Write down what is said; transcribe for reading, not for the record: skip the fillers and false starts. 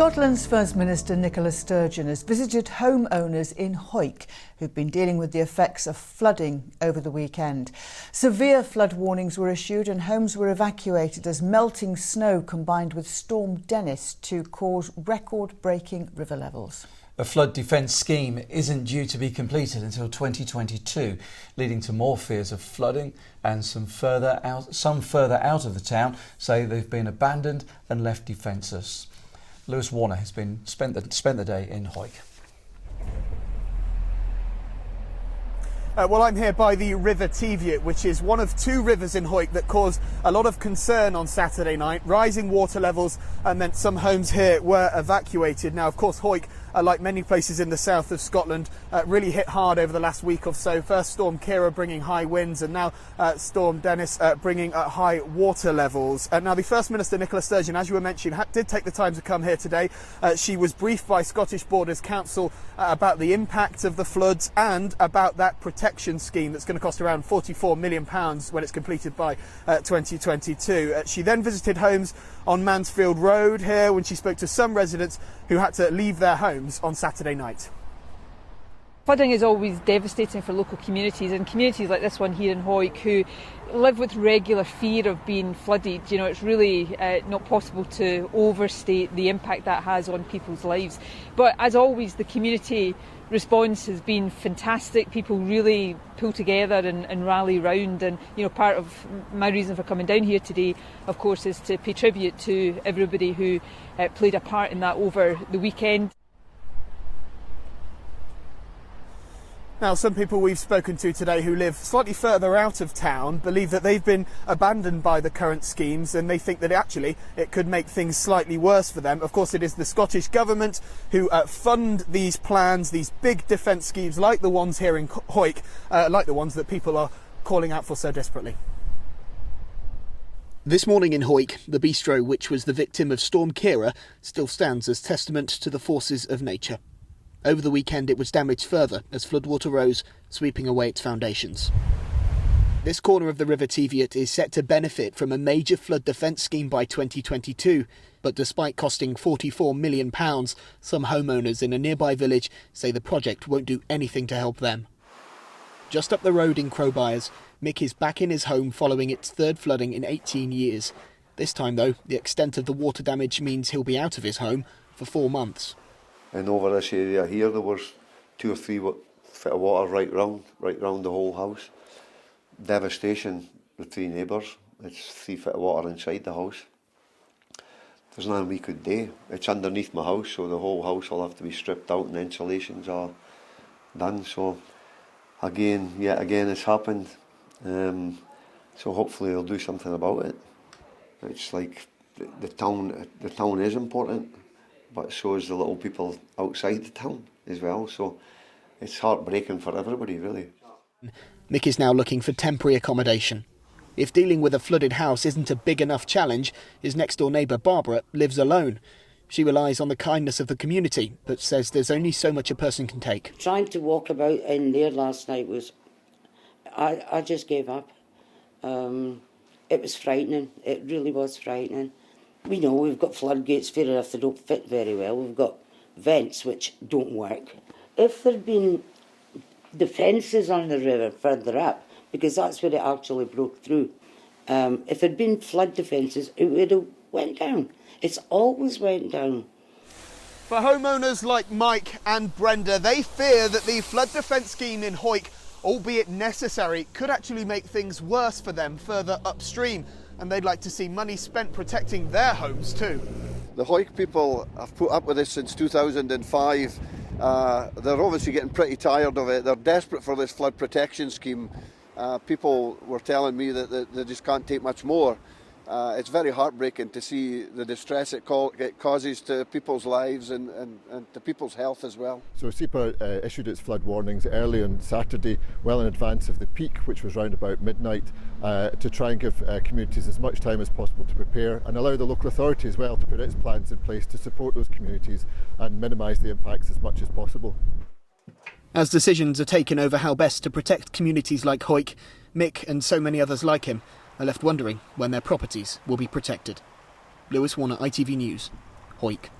Scotland's First Minister Nicola Sturgeon has visited homeowners in Hawick who've been dealing with the effects of flooding over the weekend. Severe flood warnings were issued and homes were evacuated as melting snow combined with Storm Dennis to cause record-breaking river levels. A flood defence scheme isn't due to be completed until 2022, leading to more fears of flooding, and some further out of the town say they've been abandoned and left defenceless. Lewis Warner has spent the day in Hawick. Well, I'm here by the River Teviot, which is one of two rivers in Hawick that caused a lot of concern on Saturday night. Rising water levels meant some homes here were evacuated. Now, of course, Hawick, like many places in the south of Scotland, really hit hard over the last week or so. First Storm Ciara bringing high winds, and now Storm Dennis bringing high water levels. Now, the First Minister Nicola Sturgeon, as you were mentioning, did take the time to come here today. She was briefed by Scottish Borders Council about the impact of the floods and about that protection scheme that's going to cost around £44 million when it's completed by 2022. She then visited homes on Mansfield Road here when she spoke to some residents who had to leave their homes on Saturday night. Flooding is always devastating for local communities, and communities like this one here in Hawick who live with regular fear of being flooded. You know, it's really not possible to overstate the impact that has on people's lives. But as always, the community response has been fantastic. People really pull together and rally round, and you know, part of my reason for coming down here today, of course, is to pay tribute to everybody who played a part in that over the weekend. Now, some people we've spoken to today who live slightly further out of town believe that they've been abandoned by the current schemes, and they think that actually it could make things slightly worse for them. Of course, it is the Scottish Government who fund these plans, these big defence schemes like the ones here in Hawick, like the ones that people are calling out for so desperately. This morning in Hawick, the bistro, which was the victim of Storm Ciara, still stands as testament to the forces of nature. Over the weekend it was damaged further as floodwater rose, sweeping away its foundations. This corner of the River Teviot is set to benefit from a major flood defence scheme by 2022, but despite costing £44 million, some homeowners in a nearby village say the project won't do anything to help them. Just up the road in Crowbyres, Mick is back in his home following its third flooding in 18 years. This time though, the extent of the water damage means he'll be out of his home for 4 months. And over this area here, there was 2 or 3 foot of water right round the whole house. Devastation with 3 neighbours. It's 3 foot of water inside the house. There's nothing we could do. It's underneath my house, so the whole house will have to be stripped out and insulations are done. So yet again, it's happened. So hopefully they'll do something about it. It's like the town is important, but so is the little people outside the town as well. So it's heartbreaking for everybody, really. Mick is now looking for temporary accommodation. If dealing with a flooded house isn't a big enough challenge, his next-door neighbour Barbara lives alone. She relies on the kindness of the community, but says there's only so much a person can take. Trying to walk about in there last night was... I just gave up. It was frightening. It really was frightening. We know we've got floodgates, fair enough, they don't fit very well. We've got vents which don't work. If there'd been defences on the river further up, because that's where it actually broke through, if there'd been flood defences, it would have went down. It's always went down. For homeowners like Mike and Brenda, they fear that the flood defence scheme in Hawick, albeit necessary, could actually make things worse for them further upstream. And they'd like to see money spent protecting their homes too. The Hawick people have put up with this since 2005. They're obviously getting pretty tired of it. They're desperate for this flood protection scheme. People were telling me that they just can't take much more. It's very heartbreaking to see the distress it causes to people's lives and to people's health as well. So SEPA issued its flood warnings early on Saturday, well in advance of the peak, which was round about midnight, to try and give communities as much time as possible to prepare and allow the local authority as well to put its plans in place to support those communities and minimise the impacts as much as possible. As decisions are taken over how best to protect communities like Hawick, Mick and so many others like him are left wondering when their properties will be protected. Lewis Warner, ITV News, Hawick.